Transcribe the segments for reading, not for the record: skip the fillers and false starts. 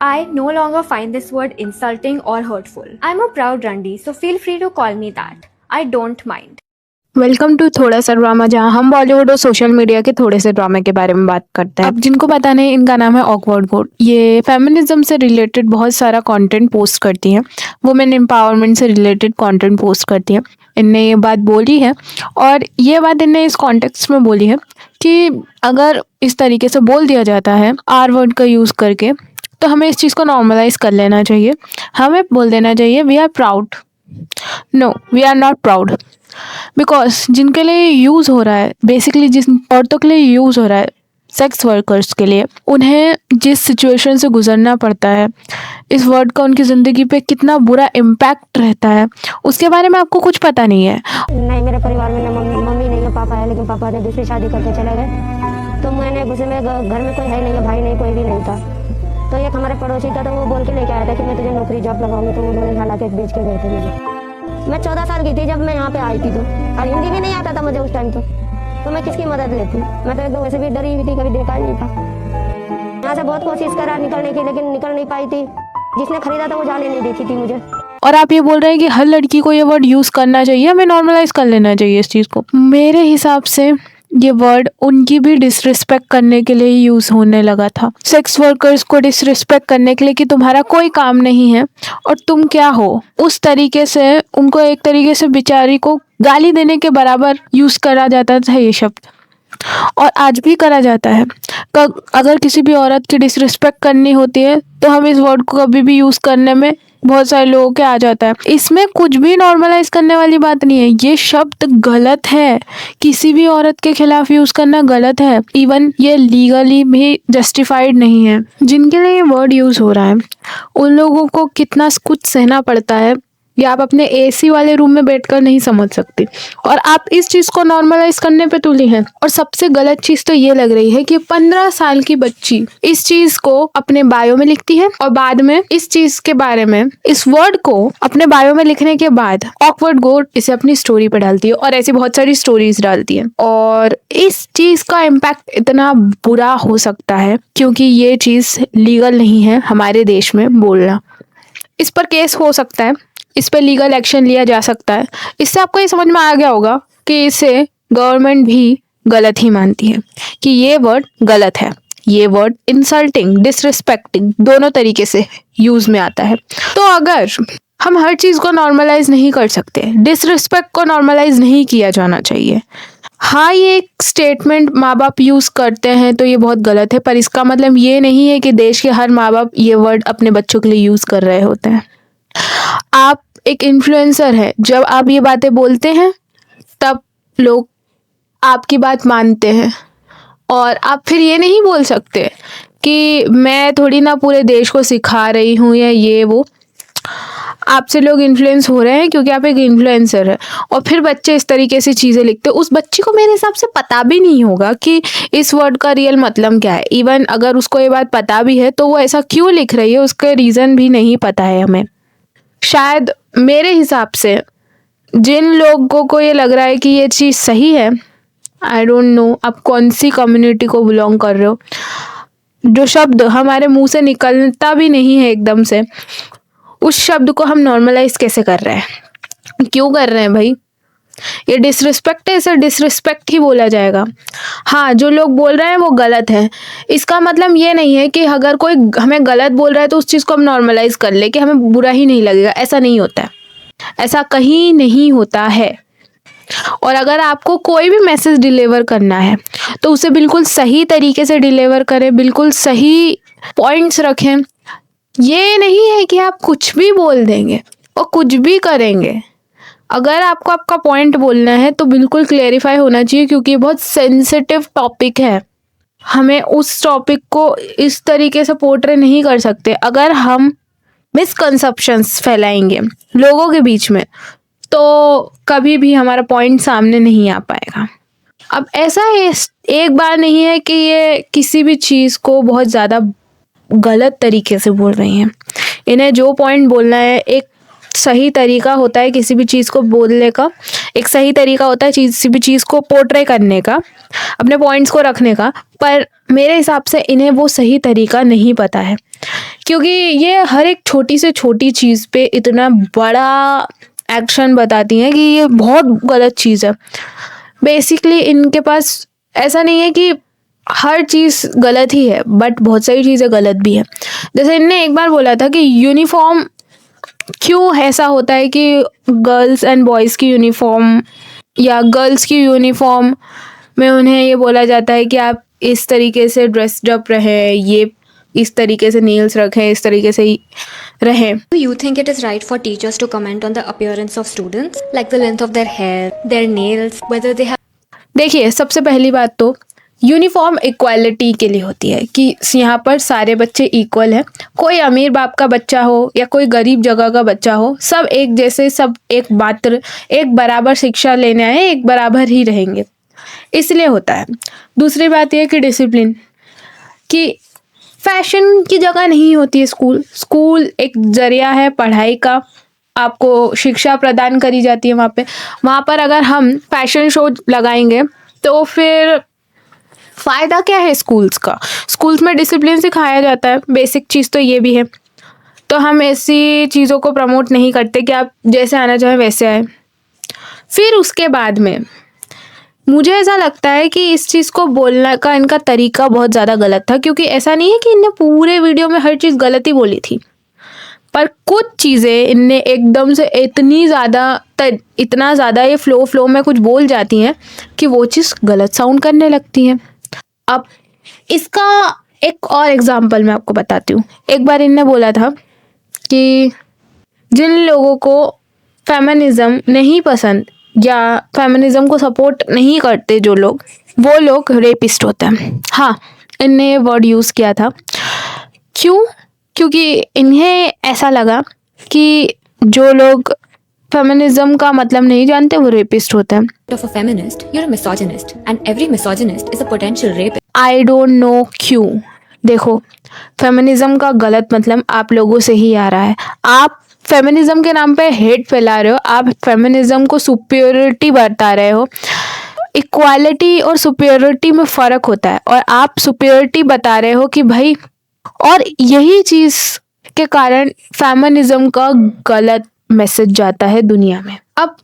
I no longer find this word insulting or hurtful. I'm a proud Randi, so feel free to call me that. I don't mind. Welcome to थोड़ा सा drama, जहाँ हम बॉलीवुड और social media के थोड़े से ड्रामे के बारे में बात करते हैं। अब जिनको पता नहीं, इनका नाम है ऑकवर्ड गोड। ये फेमिनिज्म से रिलेटेड बहुत सारा कंटेंट पोस्ट करती हैं, वुमेन एम्पावरमेंट से रिलेटेड कंटेंट पोस्ट करती हैं। इनने ये बात बोली है और ये बात इनने इस कॉन्टेक्स्ट में बोली है कि अगर इस तरीके से बोल दिया जाता है आर वर्ड का यूज़ करके, तो हमें इस चीज़ को नॉर्मलाइज कर लेना चाहिए। हमें बोल देना चाहिए we are proud. No, we are not proud. Because जिनके लिए यूज़ हो रहा है, बेसिकली जिन औरतों के लिए यूज़ हो रहा है, सेक्स वर्कर्स के लिए, उन्हें जिस सिचुएशन से गुजरना पड़ता है, इस वर्ड का उनकी ज़िंदगी पे कितना बुरा इम्पैक्ट रहता है, उसके बारे में आपको कुछ पता नहीं है। नहीं, मेरे परिवार में ना मम्मी नहीं है, पापा है, लेकिन पापा ने दूसरी शादी करके चले गए। तो मैंने गुस्से में, घर में कोई है नहीं है, भाई नहीं, कोई भी नहीं था। तो एक हमारे पड़ोसी था, तो वो बोल के लेके आया था कि मैं तुझे नौकरी जॉब लगाऊंगी। तो उन्होंने हालांकि बेच के गए थे मुझे। मैं 14 साल की थी जब मैं यहाँ पे आई थी, तो और हिंदी भी नहीं आता था मुझे उस टाइम। तो मैं किसकी मदद लेती? मैं तो एकदम वैसे भी डरी हुई थी, कभी देखा ही नहीं था। यहाँ से बहुत कोशिश करा निकलने की, लेकिन निकल नहीं पाई थी। जिसने खरीदा था वो जाने नहीं देती थी मुझे। और आप ये बोल रहे हैं कि हर लड़की को ये वर्ड यूज़ करना चाहिए, हमें नॉर्मलाइज कर लेना चाहिए इस चीज़ को। मेरे हिसाब से ये वर्ड उनकी भी डिसरिस्पेक्ट करने के लिए यूज़ होने लगा था। सेक्स वर्कर्स को डिसरिस्पेक्ट करने के लिए कि तुम्हारा कोई काम नहीं है और तुम क्या हो, उस तरीके से उनको एक तरीके से बेचारी को गाली देने के बराबर यूज़ करा जाता था ये शब्द, और आज भी करा जाता है। अगर किसी भी औरत की डिसरिस्पेक्ट करनी होती है तो हम इस वर्ड को कभी भी यूज़ करने में बहुत सारे लोगों के आ जाता है। इसमें कुछ भी नॉर्मलाइज करने वाली बात नहीं है। ये शब्द गलत है, किसी भी औरत के खिलाफ यूज़ करना गलत है। इवन ये लीगली भी जस्टिफाइड नहीं है। जिनके लिए ये वर्ड यूज़ हो रहा है उन लोगों को कितना कुछ सहना पड़ता है, या आप अपने एसी वाले रूम में बैठकर नहीं समझ सकते, और आप इस चीज़ को नॉर्मलाइज करने पे तुली हैं। और सबसे गलत चीज़ तो ये लग रही है कि 15 साल की बच्ची इस चीज़ को अपने बायो में लिखती है और बाद में इस चीज़ के बारे में, इस वर्ड को अपने बायो में लिखने के बाद ऑकवर्ड गोड इसे अपनी स्टोरी पे डालती है, और ऐसी बहुत सारी स्टोरीज डालती है। और इस चीज़ का इम्पैक्ट इतना बुरा हो सकता है क्योंकि ये चीज़ लीगल नहीं है हमारे देश में बोलना। इस पर केस हो सकता है, इस पर लीगल एक्शन लिया जा सकता है। इससे आपको ये समझ में आ गया होगा कि इसे गवर्नमेंट भी गलत ही मानती है, कि ये वर्ड गलत है। ये वर्ड इंसल्टिंग, डिसरिस्पेक्टिंग दोनों तरीके से यूज़ में आता है। तो अगर हम हर चीज़ को नॉर्मलाइज नहीं कर सकते, डिसरिस्पेक्ट को नॉर्मलाइज नहीं किया जाना चाहिए। हाँ, ये एक स्टेटमेंट माँ बाप यूज़ करते हैं तो ये बहुत गलत है, पर इसका मतलब ये नहीं है कि देश के हर माँ बाप ये वर्ड अपने बच्चों के लिए यूज़ कर रहे होते हैं। आप एक इन्फ्लुएंसर है, जब आप ये बातें बोलते हैं तब लोग आपकी बात मानते हैं, और आप फिर ये नहीं बोल सकते कि मैं थोड़ी ना पूरे देश को सिखा रही हूँ या ये वो। आपसे लोग इन्फ्लुएंस हो रहे हैं क्योंकि आप एक इन्फ्लुएंसर है, और फिर बच्चे इस तरीके से चीज़ें लिखते हैं। उस बच्चे को मेरे हिसाब से पता भी नहीं होगा कि इस वर्ड का रियल मतलब क्या है। इवन अगर उसको ये बात पता भी है तो वो ऐसा क्यों लिख रही है, उसके रीज़न भी नहीं पता है हमें। शायद मेरे हिसाब से जिन लोगों को ये लग रहा है कि ये चीज़ सही है, आई डोंट नो आप कौन सी कम्युनिटी को बिलोंग कर रहे हो, जो शब्द हमारे मुंह से निकलता भी नहीं है एकदम से, उस शब्द को हम नॉर्मलाइज कैसे कर रहे हैं? क्यों कर रहे हैं भाई? ये डिसरिस्पेक्ट है, इसे डिसरिस्पेक्ट ही बोला जाएगा। हाँ, जो लोग बोल रहे हैं वो गलत है, इसका मतलब ये नहीं है कि अगर कोई हमें गलत बोल रहा है तो उस चीज़ को हम नॉर्मलाइज कर ले कि हमें बुरा ही नहीं लगेगा। ऐसा नहीं होता है, ऐसा कहीं नहीं होता है। और अगर आपको कोई भी मैसेज डिलीवर करना है तो उसे बिल्कुल सही तरीके से डिलीवर करें, बिल्कुल सही पॉइंट्स रखें। ये नहीं है कि आप कुछ भी बोल देंगे और कुछ भी करेंगे। अगर आपको आपका पॉइंट बोलना है तो बिल्कुल क्लेरिफाई होना चाहिए, क्योंकि ये बहुत सेंसिटिव टॉपिक है। हमें उस टॉपिक को इस तरीके से पोर्ट्रे नहीं कर सकते। अगर हम मिसकंसेप्शंस फैलाएंगे लोगों के बीच में तो कभी भी हमारा पॉइंट सामने नहीं आ पाएगा। अब ऐसा है, एक बार नहीं है कि ये किसी भी चीज़ को बहुत ज़्यादा गलत तरीके से बोल रही हैं। इन्हें जो पॉइंट बोलना है, एक सही तरीका होता है किसी भी चीज़ को बोलने का, एक सही तरीका होता है किसी भी चीज़ को पोर्ट्रे करने का, अपने पॉइंट्स को रखने का, पर मेरे हिसाब से इन्हें वो सही तरीका नहीं पता है। क्योंकि ये हर एक छोटी से छोटी चीज़ पे इतना बड़ा एक्शन बताती हैं कि ये बहुत गलत चीज़ है। बेसिकली इनके पास ऐसा नहीं है कि हर चीज़ गलत ही है, बट बहुत सारी चीज़ें गलत भी है। जैसे इनने एक बार बोला था कि यूनिफॉर्म क्यों ऐसा होता है कि गर्ल्स एंड बॉयज़ की यूनिफॉर्म या गर्ल्स की यूनिफॉर्म में उन्हें ये बोला जाता है कि आप इस तरीके से ड्रेस्ड अप रहें, ये इस तरीके से नेल्स रखें, इस तरीके से ही रहें। Do you think it is right for teachers to comment on the appearance of students, like the length of their hair, their nails, whether they have देखिए, सबसे पहली बात तो यूनिफॉर्म इक्वालिटी के लिए होती है कि यहाँ पर सारे बच्चे इक्वल हैं। कोई अमीर बाप का बच्चा हो या कोई गरीब जगह का बच्चा हो, सब एक जैसे, सब एक मात्र एक बराबर शिक्षा लेने आए, एक बराबर ही रहेंगे, इसलिए होता है। दूसरी बात यह कि डिसिप्लिन, कि फैशन की जगह नहीं होती है स्कूल। स्कूल एक जरिया है पढ़ाई का, आपको शिक्षा प्रदान करी जाती है वहाँ पर अगर हम फैशन शो लगाएंगे तो फिर फ़ायदा क्या है स्कूल्स का? स्कूल्स में डिसिप्लिन सिखाया जाता है, बेसिक चीज़ तो ये भी है। तो हम ऐसी चीज़ों को प्रमोट नहीं करते कि आप जैसे आना चाहें वैसे आए। फिर उसके बाद में मुझे ऐसा लगता है कि इस चीज़ को बोलने का इनका तरीका बहुत ज़्यादा गलत था, क्योंकि ऐसा नहीं है कि इनने पूरे वीडियो में हर चीज़ गलत ही बोली थी, पर कुछ चीज़ें इनने एकदम से इतना ज़्यादा ये फ्लो में कुछ बोल जाती हैं कि वो चीज़ गलत साउंड करने लगती हैं। अब इसका एक और एग्जांपल मैं आपको बताती हूँ। एक बार इनने बोला था कि जिन लोगों को फेमिनिज़्म नहीं पसंद या फेमिनिज़्म को सपोर्ट नहीं करते जो लोग, वो लोग रेपिस्ट होते हैं। हाँ, इनने ये वर्ड यूज़ किया था। क्यों? क्योंकि इन्हें ऐसा लगा कि जो लोग फेमिनिज़्म का मतलब नहीं जानते वो रेपिस्ट होते हैं। of a feminist, you're a misogynist, and every misogynist is a potential rapist. I don't know क्यों। देखो, फेमिनिज़्म का गलत मतलब आप लोगों से ही आ रहा है। आप फेमिनिज़्म के नाम पे हेट फैला रहे हो, आप फेमिनिज़्म को सुपीरियरिटी बता रहे हो। इक्वालिटी और सुपीरियरिटी में फ़र्क होता है, और आप सुपीरियरिटी बता रहे हो कि भाई, और यही चीज़ के कारण फेमिनिज़्म का गलत मैसेज जाता है दुनिया में। अब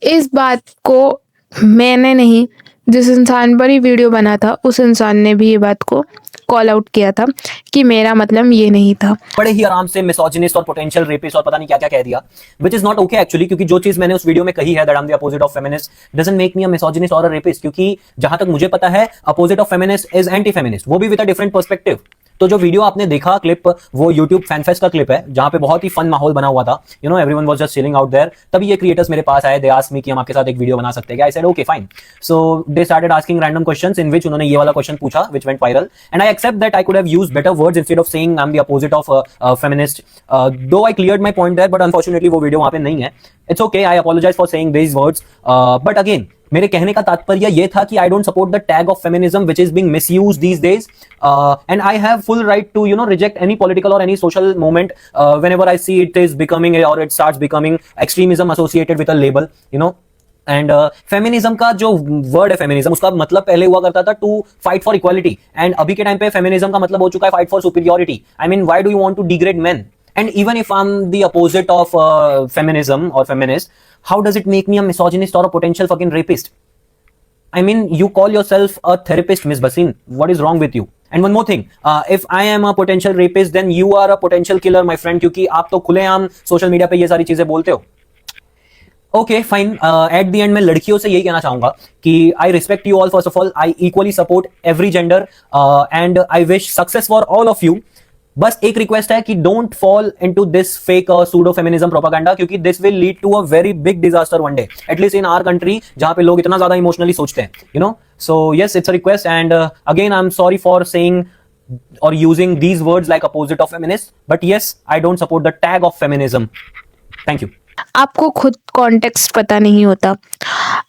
इस बात को मैंने नहीं, जिस इंसान पर ही वीडियो बना था उस इंसान ने भी ये बात को कॉल आउट किया था कि मेरा मतलब ये नहीं था। बड़े ही आराम से मिसोजिनिस्ट और पोटेंशियल रेपिस्ट और पता नहीं क्या क्या कह दिया, which is not okay actually, क्योंकि जो चीज मैंने उस वीडियो में कही है that I am the opposite of feminist doesn't make me a misogynist और अ रेपिस्ट, क्योंकि जहां तक मुझे पता है opposite of feminist is anti feminist, वो भी विद अ डिफरेंट पर्सपेक्टिव। तो जो वीडियो आपने देखा क्लिप, वो YouTube फैनफेस्ट का क्लिप है जहां पे बहुत ही फन माहौल बना हुआ था, you know everyone was just chilling out there. तभी ये क्रिएटर्स मेरे पास आए, दे आस्क्ड मी कि हम आपके साथ एक वीडियो बना सकते हैं क्या? I said okay fine. So they started asking random questions, in which उन्होंने ये वाला क्वेश्चन पूछा which went viral, and I accept that I could have used better words instead of saying I am the opposite of feminist, though I cleared my point there, but unfortunately वो video वहां पे नहीं है। It's okay, I apologise for saying these words, but again मेरे कहने का तात्पर्य यह था कि I don't support the tag of feminism which is being misused these days, and I have full right to reject any political or any social movement whenever I see it is becoming or it starts becoming extremism associated with a label, and feminism का जो word है feminism, उसका मतलब पहले हुआ करता था to fight for equality, and अभी के टाइम पे फेमिनिज्म का मतलब हो चुका है fight for superiority. I mean, why do you want to degrade men? And even if I'm the opposite of feminism or feminist, how does it make me a misogynist or a potential fucking rapist? I mean, you call yourself a therapist, Miss Basin. What is wrong with you? And one more thing, if I am a potential rapist, then you are a potential killer, my friend, क्योंकि आप तो खुलेआम social media पे ये सारी चीजें बोलते हो। Okay fine, at the end मैं लड़कियों से यही कहना चाहूंगा कि I respect you all, first of all I equally support every gender, and I wish success for all of you. बस एक रिक्वेस्ट है कि don't fall into this fake pseudo feminism propaganda, क्योंकि this will lead to a very big disaster one day, at least in our country, जहां पे लोग इतना ज्यादा इमोशनली सोचते हैं, so yes, it's a request, and again I am sorry for saying or using these words like opposite of feminist, but yes, I don't support the tag of feminism. Thank you. आपको खुद context पता नहीं होता,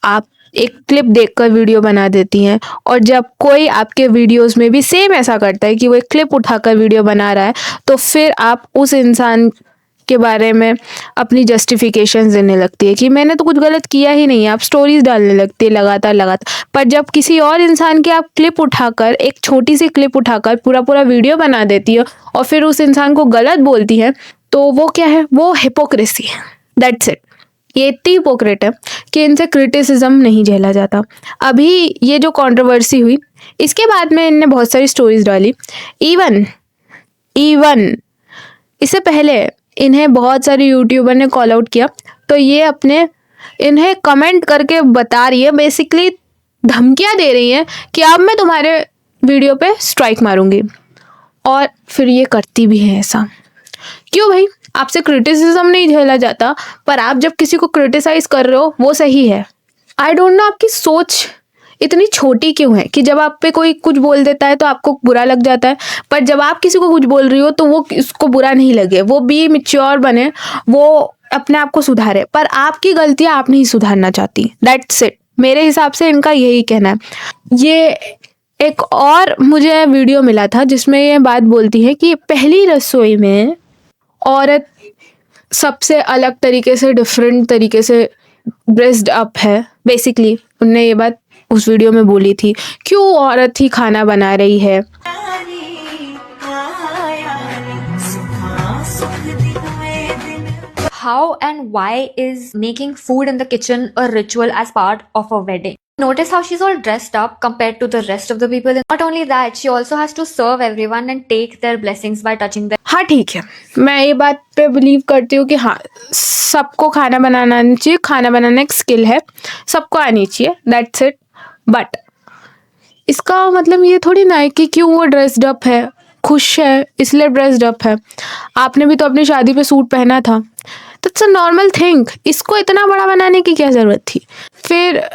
आप एक clip देखकर video बना देती हैं, और जब कोई आपके वीडियोस में भी सेम ऐसा करता है कि वो एक क्लिप उठाकर वीडियो बना रहा है, तो फिर आप उस इंसान के बारे में अपनी जस्टिफिकेशन देने लगती है कि मैंने तो कुछ गलत किया ही नहीं है। आप स्टोरीज डालने लगती है लगातार। पर जब किसी और इंसान की आप क्लिप उठाकर, एक छोटी सी क्लिप उठाकर पूरा वीडियो बना देती है और फिर उस इंसान को गलत बोलती है, तो वो क्या है? वो हिपोक्रेसी है। That's it. ये इतनी हिपोक्रेट है कि इनसे क्रिटिसिज्म नहीं झेला जाता। अभी ये जो कंट्रोवर्सी हुई, इसके बाद में इनने बहुत सारी स्टोरीज डाली। इवन इससे पहले इन्हें बहुत सारे यूट्यूबर ने कॉल आउट किया, तो ये इन्हें कमेंट करके बता रही है, बेसिकली धमकियां दे रही है कि अब मैं तुम्हारे वीडियो पे स्ट्राइक मारूंगी। और फिर ये करती भी है ऐसा। क्यों भाई? आपसे क्रिटिसिज्म नहीं झेला जाता, पर आप जब किसी को क्रिटिसाइज कर रहे हो वो सही है। आई डोंट नो आपकी सोच इतनी छोटी क्यों है कि जब आप पे कोई कुछ बोल देता है तो आपको बुरा लग जाता है, पर जब आप किसी को कुछ बोल रही हो तो वो उसको बुरा नहीं लगे। वो भी मैच्योर बने, वो अपने आप को सुधारे, पर आपकी गलतियां आप नहीं सुधारना चाहती। That's it. मेरे हिसाब से इनका यही कहना है। ये एक और मुझे वीडियो मिला था जिसमें ये बात बोलती है कि पहली रसोई में औरत सबसे अलग तरीके से, डिफरेंट तरीके से ड्रेस्ड अप है। बेसिकली उनने ये बात उस वीडियो में बोली थी। क्यों औरत ही खाना बना रही है? How and why is making food in the kitchen a ritual as part of a wedding? Notice how she's all dressed up compared to the rest of the people. Not only that, she also has to serve everyone and take their blessings by touching them. हाँ ठीक है, मैं ये बात पे believe करती हूँ कि हाँ, सबको खाना बनाना आना चाहिए। खाना बनाना एक स्किल है, सबको आनी चाहिए। That's it. बट इसका मतलब ये थोड़ी ना है कि क्यों वो ड्रेस्ड अप है, खुश है इसलिए ड्रेस्ड अप है। आपने भी तो अपनी शादी पे सूट पहना था। That's a normal thing. इसको इतना बड़ा बनाने की क्या ज़रूरत थी? फिर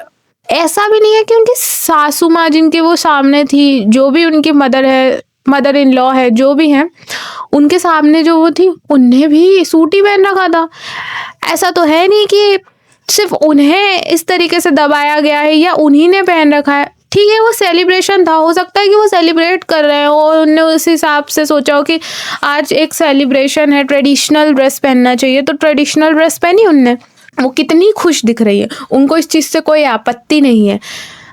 ऐसा भी नहीं है कि उनकी सासू माँ जिनके वो सामने थी, जो भी उनकी मदर इन लॉ है, जो भी हैं, उनके सामने जो वो थी, उन्हें भी सूट ही पहन रखा था। ऐसा तो है नहीं कि सिर्फ उन्हें इस तरीके से दबाया गया है या उन्हीं ने पहन रखा है। ठीक है, वो सेलिब्रेशन था, हो सकता है कि वो सेलिब्रेट कर रहे हो और उनने उस हिसाब से सोचा हो कि आज एक सेलिब्रेशन है, ट्रेडिशनल ड्रेस पहनना चाहिए, तो ट्रेडिशनल ड्रेस पहनी उनने। वो कितनी खुश दिख रही है, उनको इस चीज़ से कोई आपत्ति नहीं है।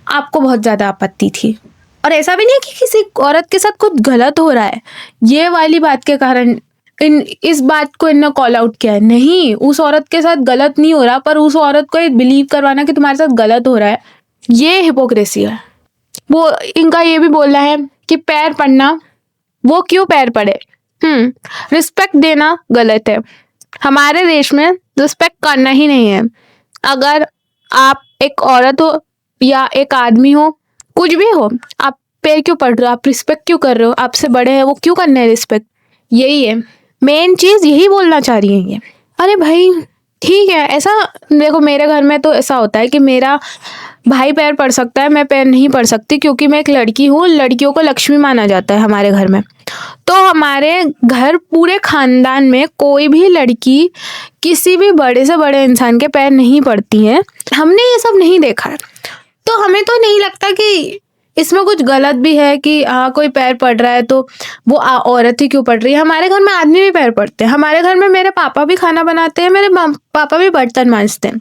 आपको बहुत ज़्यादा आपत्ति थी। और ऐसा भी नहीं है कि किसी औरत के साथ कुछ गलत हो रहा है, ये वाली बात के कारण इस बात को इन्होंने कॉल आउट किया है। नहीं, उस औरत के साथ गलत नहीं हो रहा, पर उस औरत को बिलीव करवाना कि तुम्हारे साथ गलत हो रहा है, ये हिपोक्रेसी है। वो इनका ये भी बोलना है कि पैर पड़ना, वो क्यों पैर पड़े? रिस्पेक्ट देना गलत है। हमारे देश में रिस्पेक्ट करना ही नहीं है। अगर आप एक औरत हो या एक आदमी हो, कुछ भी हो, आप पैर क्यों पड़ रहे हो? आप रिस्पेक्ट क्यों कर रहे हो? आपसे बड़े हैं वो क्यों करना है रिस्पेक्ट? यही है मेन चीज़, यही बोलना चाह रही है ये। अरे भाई ठीक है, ऐसा देखो मेरे घर में तो ऐसा होता है कि मेरा भाई पैर पड़ सकता है, मैं पैर नहीं पड़ सकती क्योंकि मैं एक लड़की हूँ। लड़कियों को लक्ष्मी माना जाता है हमारे घर में। तो हमारे घर पूरे खानदान में कोई भी लड़की किसी भी बड़े से बड़े इंसान के पैर नहीं पड़ती है। हमने ये सब नहीं देखा है, तो हमें तो नहीं लगता कि इसमें कुछ गलत भी है कि हाँ कोई पैर पड़ रहा है तो वो औरत ही क्यों पड़ रही है। हमारे घर में आदमी भी पैर पड़ते हैं। हमारे घर में मेरे पापा भी खाना बनाते हैं, मेरे पापा भी बर्तन मांजते हैं।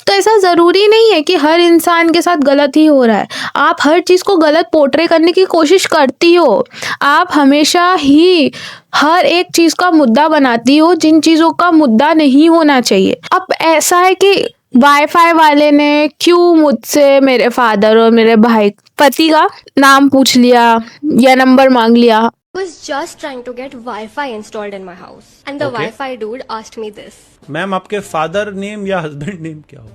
तो ऐसा ज़रूरी नहीं है कि हर इंसान के साथ गलत ही हो रहा है। आप हर चीज़ को गलत पोर्ट्रे करने की कोशिश करती हो। आप हमेशा ही हर एक चीज़ का मुद्दा बनाती हो जिन चीज़ों का मुद्दा नहीं होना चाहिए। अब ऐसा है कि वाईफाई वाले ने क्यों मुझसे मेरे फादर और मेरे भाई पति का नाम पूछ लिया या नंबर मांग लिया? was just trying to get Wi-Fi installed in my house, and the Okay. Wi-Fi dude asked me this. Ma'am आपके फादर नेम या हस्बैंड नेम क्या हो?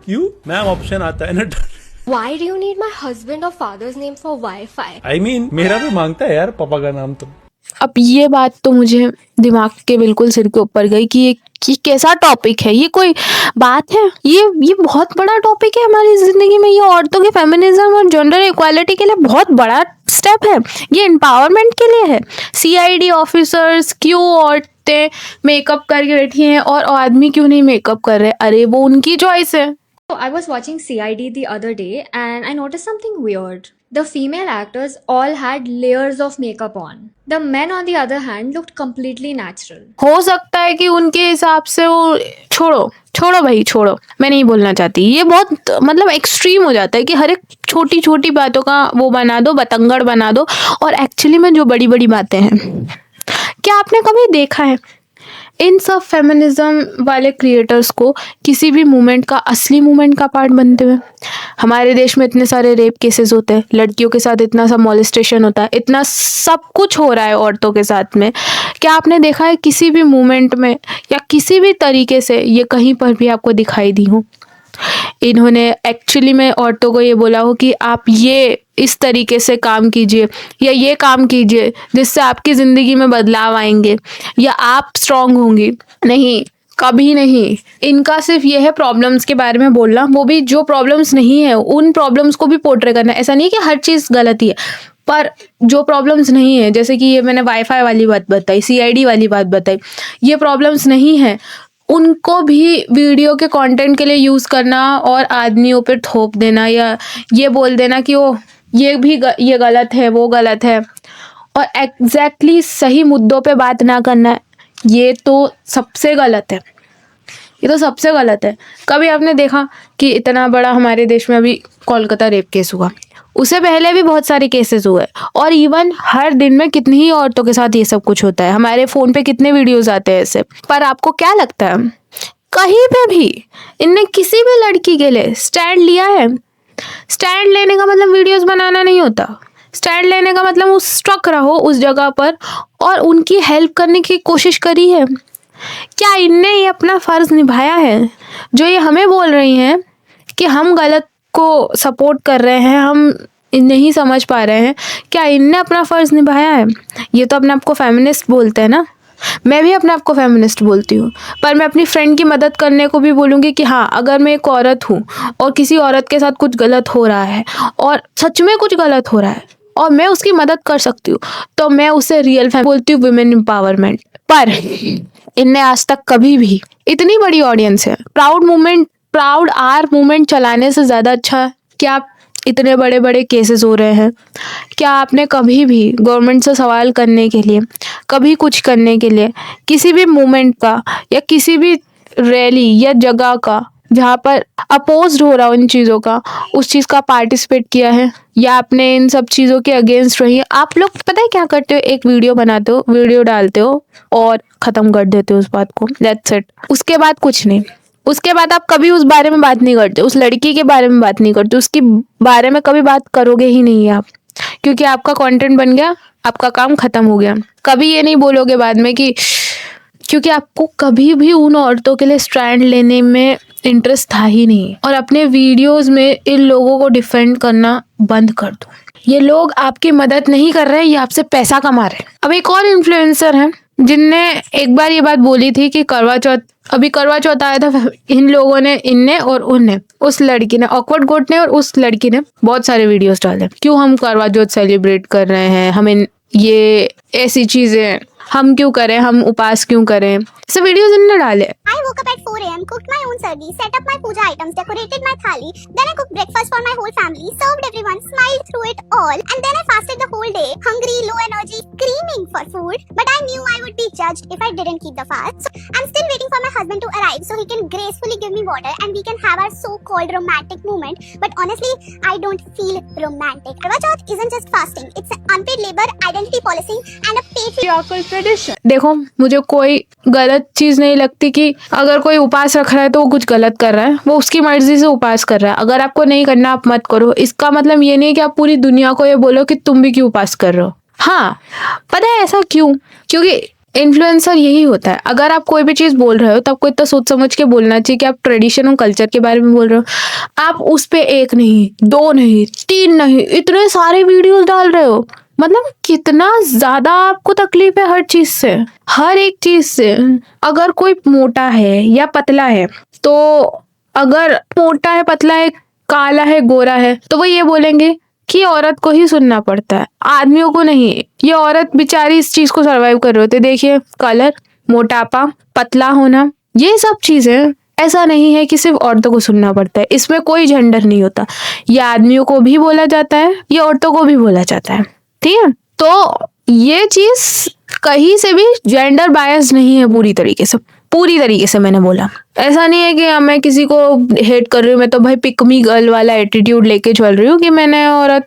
क्यों मैम ऑप्शन आता है ना? Why do you need my husband or father's name for Wi-Fi? I mean मेरा भी मांगता है यार पापा का नाम तो। अब ये बात तो मुझे दिमाग के बिल्कुल सिर के ऊपर गई कि ये कैसा टॉपिक है, ये कोई बात है? ये बहुत बड़ा टॉपिक है हमारी ज़िंदगी में। ये औरतों के फेमिनिज्म और जेंडर इक्वालिटी के लिए बहुत बड़ा स्टेप है। ये एम्पावरमेंट के लिए है। CID ऑफिसर्स क्यों औरतें मेकअप करके बैठी हैं और आदमी क्यों नहीं मेकअप कर रहे? अरे वो उनकी चॉइस है। So I was watching CID the other day and I noticed something weird. The female actors all had layers of makeup on. The men, on the other hand, looked completely natural. हो सकता है कि उनके हिसाब से वो छोड़ो छोड़ो भाई छोड़ो, मैं नहीं बोलना चाहती। ये बहुत मतलब एक्सट्रीम हो जाता है कि हर एक छोटी छोटी बातों का वो बना दो, बतंगड़ बना दो। और एक्चुअली में जो बड़ी बड़ी बातें हैं, क्या आपने कभी देखा है इन सब फेमिनिज्म वाले क्रिएटर्स को किसी भी मूवमेंट का, असली मूवमेंट का पार्ट बनते हुए? हमारे देश में इतने सारे रेप केसेस होते हैं, लड़कियों के साथ इतना सा मॉलेस्टेशन होता है, इतना सब कुछ हो रहा है औरतों के साथ में। क्या आपने देखा है किसी भी मूवमेंट में या किसी भी तरीके से ये कहीं पर भी आपको दिखाई दी हो? इन्होंने एक्चुअली में औरतों को ये बोला हो कि आप ये इस तरीके से काम कीजिए या ये काम कीजिए जिससे आपकी ज़िंदगी में बदलाव आएंगे या आप स्ट्रांग होंगी? नहीं, कभी नहीं। इनका सिर्फ ये है प्रॉब्लम्स के बारे में बोलना, वो भी जो प्रॉब्लम्स नहीं है उन प्रॉब्लम्स को भी पोर्ट्रे करना। ऐसा नहीं कि हर चीज़ गलत ही है, पर जो प्रॉब्लम्स नहीं है, जैसे कि ये मैंने वाईफाई वाली बात बताई, सीआईडी वाली बात बताई, ये प्रॉब्लम्स नहीं है, उनको भी वीडियो के कंटेंट के लिए यूज़ करना और आदमियों पे थोप देना या ये बोल देना कि वो ये गलत है, वो गलत है, और एग्जैक्टली सही मुद्दों पे बात ना करना, ये तो सबसे गलत है। ये तो सबसे गलत है। कभी आपने देखा कि इतना बड़ा हमारे देश में अभी कोलकाता रेप केस हुआ, उससे पहले भी बहुत सारे केसेस हुए, और इवन हर दिन में कितनी ही औरतों के साथ ये सब कुछ होता है। हमारे फ़ोन पे कितने वीडियोस आते हैं ऐसे। पर आपको क्या लगता है कहीं पे भी इनने किसी भी लड़की के लिए स्टैंड लिया है? स्टैंड लेने का मतलब वीडियोस बनाना नहीं होता। स्टैंड लेने का मतलब उस स्टक रहो उस जगह पर और उनकी हेल्प करने की कोशिश करी है। क्या इनने ये अपना फ़र्ज़ निभाया है? जो ये हमें बोल रही हैं कि हम गलत को सपोर्ट कर रहे हैं, हम नहीं समझ पा रहे हैं, क्या इनने अपना फ़र्ज़ निभाया है? ये तो अपने आप को फेमिनिस्ट बोलते हैं ना। मैं भी अपने आप को फेमिनिस्ट बोलती हूँ, पर मैं अपनी फ्रेंड की मदद करने को भी बोलूँगी कि हाँ, अगर मैं एक औरत हूँ और किसी औरत के साथ कुछ गलत हो रहा है और सच में कुछ गलत हो रहा है और मैं उसकी मदद कर सकती हूँ, तो मैं उसे रियल बोलती हूँ, वुमेन एम्पावरमेंट। पर इनने आज तक कभी भी, इतनी बड़ी ऑडियंस है, प्राउड आर मूवमेंट चलाने से ज़्यादा अच्छा क्या इतने बड़े बड़े केसेस हो रहे हैं? क्या आपने कभी भी गवर्नमेंट से सवाल करने के लिए, कभी कुछ करने के लिए, किसी भी मूवमेंट का या किसी भी रैली या जगह का जहाँ पर अपोज्ड हो रहा हो इन चीज़ों का, उस चीज़ का पार्टिसिपेट किया है? या आपने इन सब चीज़ों के अगेंस्ट रही है? आप लोग पता है क्या करते हो? एक वीडियो बनाते हो, वीडियो डालते हो और ख़त्म कर देते हो उस बात को, दैट्स इट। उसके बाद कुछ नहीं। उसके बाद आप कभी उस बारे में बात नहीं करते, उस लड़की के बारे में बात नहीं करते, उसके बारे में कभी बात करोगे ही नहीं आप, क्योंकि आपका कंटेंट बन गया, आपका काम खत्म हो गया। कभी ये नहीं बोलोगे बाद में कि, क्योंकि आपको कभी भी उन औरतों के लिए स्टैंड लेने में इंटरेस्ट था ही नहीं। और अपने वीडियोस में इन लोगों को डिफेंड करना बंद कर दो। ये लोग आपकी मदद नहीं कर रहे हैं, ये आपसे पैसा कमा रहे हैं। अब एक और इन्फ्लुएंसर है जिनने एक बार ये बात बोली थी कि करवा चौथ आया था, इन लोगों ने, इनने और उनने, उस लड़की ने, ऑकवर्ड गोट ने और उस लड़की ने बहुत सारे वीडियोस डाले, क्यों हम करवा चौथ सेलिब्रेट कर रहे हैं, हमें ये ऐसी चीजें हम क्यों करें, हम उपास क्यों करें, सब वीडियोस इनने डाले। I woke up at 4 a.m., cooked my own sardi, set up my puja items, decorated my thali, then I cooked breakfast for my whole family, served everyone, smiled through it all, and then I fasted the whole day, hungry, low energy, screaming for food, but I knew I would be judged if I didn't keep the fast. So I'm still waiting for my husband to arrive so he can gracefully give me water and we can have our so-called romantic moment, but honestly, I don't feel romantic. Karwa Chauth isn't just fasting, it's an unpaid labor, identity policing, and a patriarchal tradition. देखो, मुझे कोई गलत चीज़ नहीं लगती कि अगर कोई उपास रख रहा है तो वो कुछ गलत कर रहा है, वो उसकी मर्जी से उपास कर रहा है। अगर आपको नहीं करना आप मत करो, इसका मतलब ये नहीं कि आप पूरी दुनिया को ये बोलो कि तुम भी क्यों उपास कर रहे हो। हाँ, पता है ऐसा क्यों? क्योंकि इन्फ्लुएंसर यही होता है। अगर आप कोई भी चीज़ बोल रहे हो तो आपको इतना सोच समझ के बोलना चाहिए कि आप ट्रेडिशन और कल्चर के बारे में बोल रहे हो। आप उस पर 1 नहीं, 2 नहीं, 3 नहीं, इतने सारे वीडियोस डाल रहे हो। मतलब कितना ज़्यादा आपको तकलीफ है हर चीज़ से, हर एक चीज़ से। अगर कोई मोटा है या पतला है, तो अगर मोटा है, पतला है, काला है, गोरा है, तो वो ये बोलेंगे कि औरत को ही सुनना पड़ता है, आदमियों को नहीं। ये औरत बेचारी इस चीज़ को सर्वाइव कर रहे होते। देखिए, कलर, मोटापा, पतला होना, ये सब चीज़ें ऐसा नहीं है कि सिर्फ औरतों को सुनना पड़ता है, इसमें कोई जेंडर नहीं होता। ये आदमियों को भी बोला जाता है, ये औरतों को भी बोला जाता है, ठीक है। तो ये चीज कहीं से भी जेंडर बायस नहीं है पूरी तरीके से मैंने बोला। ऐसा नहीं है कि मैं किसी को हेट कर रही हूँ, मैं तो भाई पिक मी गर्ल वाला एटीट्यूड लेके चल रही हूँ कि मैंने औरत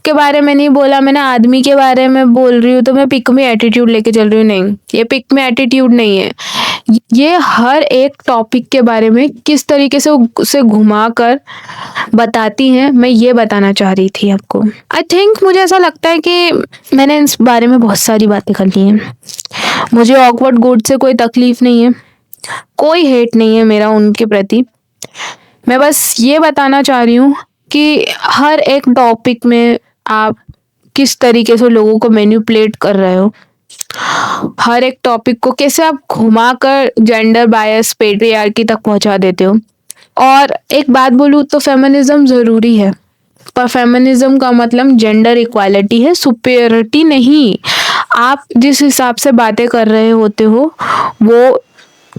के बारे में नहीं बोला, मैंने आदमी के बारे में बोल रही हूँ तो मैं पिक मी एटीट्यूड लेके चल रही हूँ। नहीं, ये पिक मी एटीट्यूड नहीं है, ये हर एक टॉपिक के बारे में किस तरीके से उसे घुमा कर बताती हैं, मैं ये बताना चाह रही थी आपको। आई थिंक मुझे ऐसा लगता है कि मैंने इस बारे में बहुत सारी बातें कर ली हैं। मुझे ऑकवर्ड गोड से कोई तकलीफ नहीं है, कोई हेट नहीं है मेरा उनके प्रति। मैं बस ये बताना चाह रही हूँ कि हर एक टॉपिक में आप किस तरीके से लोगों को मैनिपुलेट कर रहे हो, हर एक टॉपिक को कैसे आप घुमाकर जेंडर बायस पेट्रियार्की तक पहुंचा देते हो। और एक बात बोलूँ तो फेमिनिज्म ज़रूरी है, पर फेमिनिज्म का मतलब जेंडर इक्वालिटी है, सुपेरियरिटी नहीं। आप जिस हिसाब से बातें कर रहे होते हो वो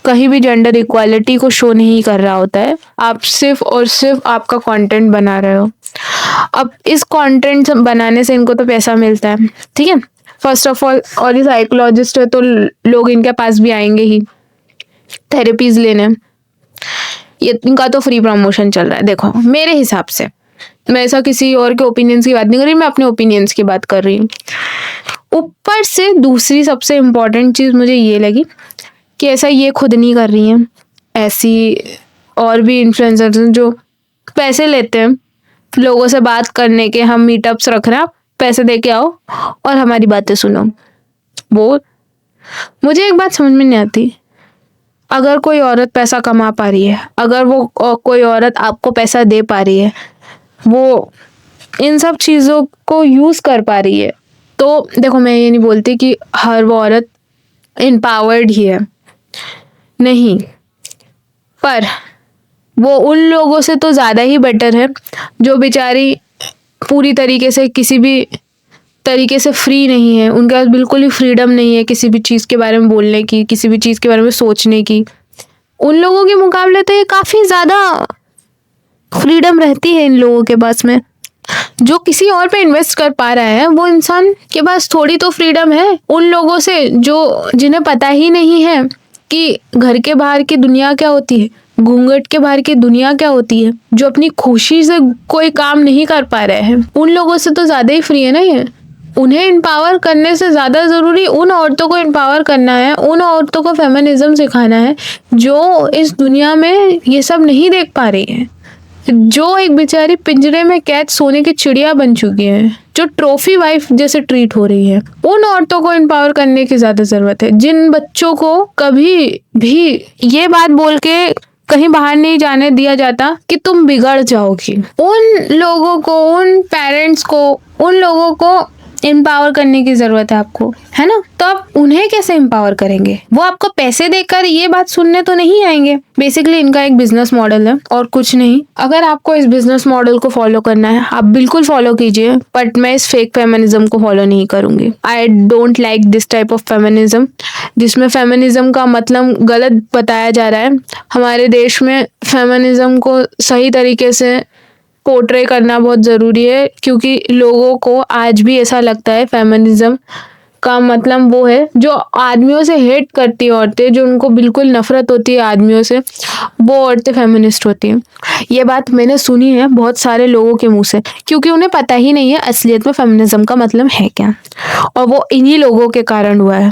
कहीं भी जेंडर इक्वालिटी को शो नहीं कर रहा होता है। आप सिर्फ और सिर्फ आपका कंटेंट बना रहे हो। अब इस कंटेंट बनाने से इनको तो पैसा मिलता है, ठीक है, फर्स्ट ऑफ ऑल। और ये साइकोलॉजिस्ट है तो लोग इनके पास भी आएंगे ही थेरेपीज लेने। ये इनका तो फ्री प्रमोशन चल रहा है। देखो मेरे हिसाब से, मैं ऐसा किसी और के ओपिनियंस की बात नहीं कर रही, मैं अपने ओपिनियंस की बात कर रही हूँ। ऊपर से दूसरी सबसे इम्पोर्टेंट चीज़ मुझे ये लगी कि ऐसा ये खुद नहीं कर रही हैं, ऐसी और भी इन्फ्लुएंसर्स हैं जो पैसे लेते हैं लोगों से बात करने के, हम मीटअप्स रख रहे हैं, आप पैसे दे के आओ और हमारी बातें सुनो। वो मुझे एक बात समझ में नहीं आती, अगर कोई औरत पैसा कमा पा रही है, अगर वो कोई औरत आपको पैसा दे पा रही है, वो इन सब चीज़ों को यूज़ कर पा रही है, तो देखो मैं ये नहीं बोलती कि हर वो औरत एम्पावर्ड ही है, नहीं, पर वो उन लोगों से तो ज़्यादा ही बेटर है जो बेचारी पूरी तरीके से किसी भी तरीके से फ्री नहीं है, उनके पास बिल्कुल ही फ्रीडम नहीं है किसी भी चीज़ के बारे में बोलने की, किसी भी चीज़ के बारे में सोचने की। उन लोगों के मुकाबले तो ये काफ़ी ज़्यादा फ्रीडम रहती है इन लोगों के पास में। जो किसी और पे इन्वेस्ट कर पा रहा है वो इंसान के पास थोड़ी तो फ्रीडम है उन लोगों से जो जिन्हें पता ही नहीं है कि घर के बाहर की दुनिया क्या होती है, घूंघट के बाहर की दुनिया क्या होती है, जो अपनी खुशी से कोई काम नहीं कर पा रहे हैं। उन लोगों से तो ज़्यादा ही फ्री है ना ये। उन्हें एम्पावर करने से ज़्यादा ज़रूरी उन औरतों को एम्पावर करना है, उन औरतों को फेमिनिज्म सिखाना है जो इस दुनिया में ये सब नहीं देख पा रही है, जो एक बेचारी पिंजरे में कैद सोने की चिड़िया बन चुकी है, जो ट्रॉफी वाइफ जैसे ट्रीट हो रही है। उन औरतों को एम्पावर करने की ज़्यादा ज़रूरत है, जिन बच्चों को कभी भी ये बात बोल के कहीं बाहर नहीं जाने दिया जाता कि तुम बिगड़ जाओगी। उन लोगों को, उन पेरेंट्स को, उन लोगों को एम्पावर करने की जरूरत है आपको, है ना। तो आप उन्हें कैसे एम्पावर करेंगे? वो आपको पैसे देकर ये बात सुनने तो नहीं आएंगे। बेसिकली इनका एक बिजनेस मॉडल है और कुछ नहीं। अगर आपको इस बिजनेस मॉडल को फॉलो करना है आप बिल्कुल फॉलो कीजिए, बट मैं इस फेक फेमिनिज्म को फॉलो नहीं करूंगी। I don't like this type of feminism जिसमें फेमिनिज्म का मतलब गलत बताया जा रहा है। हमारे देश में फेमिनिज्म को सही तरीके से पोर्ट्रे करना बहुत ज़रूरी है, क्योंकि लोगों को आज भी ऐसा लगता है फेमिनिज्म का मतलब वो है जो आदमियों से हेट करती है औरतें, जो उनको बिल्कुल नफरत होती है आदमियों से, वो औरतें फेमिनिस्ट होती हैं। ये बात मैंने सुनी है बहुत सारे लोगों के मुंह से, क्योंकि उन्हें पता ही नहीं है असलियत में फेमिनिज्म का मतलब है क्या, और वो इन्हीं लोगों के कारण हुआ है।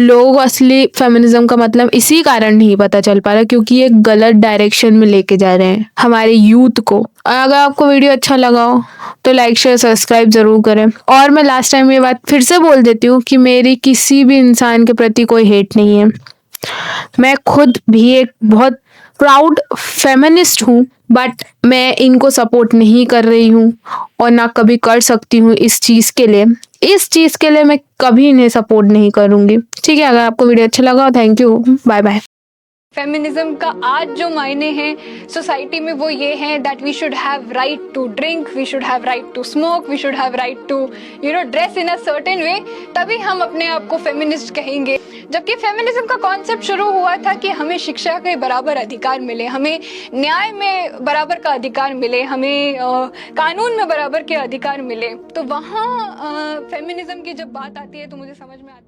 लोगों को असली फेमिनिज्म का मतलब इसी कारण नहीं पता चल पा रहा, क्योंकि ये गलत डायरेक्शन में लेके जा रहे हैं हमारे यूथ को। अगर आपको वीडियो अच्छा लगा हो तो लाइक शेयर सब्सक्राइब जरूर करें। और मैं लास्ट टाइम ये बात फिर से बोल देती हूँ कि मेरी किसी भी इंसान के प्रति कोई हेट नहीं है। मैं खुद भी एक बहुत प्राउड फेमिनिस्ट हूँ, बट मैं इनको सपोर्ट नहीं कर रही हूँ और ना कभी कर सकती हूँ। इस चीज़ के लिए मैं कभी इन्हें सपोर्ट नहीं करूँगी। ठीक है, अगर आपको वीडियो अच्छा लगा, thank you, bye bye. Feminism का आज जो मायने हैं सोसाइटी में वो ये हैं that we should have right to drink, we should have right to smoke, we should have right to dress in a certain way, तभी हम अपने आप को फेमिनिस्ट कहेंगे। जबकि फेमिनिज्म का कॉन्सेप्ट शुरू हुआ था कि हमें शिक्षा के बराबर अधिकार मिले, हमें न्याय में बराबर का अधिकार मिले, हमें कानून में बराबर के अधिकार मिले। तो वहाँ फेमिनिज्म की जब बात आती है तो मुझे समझ में आता है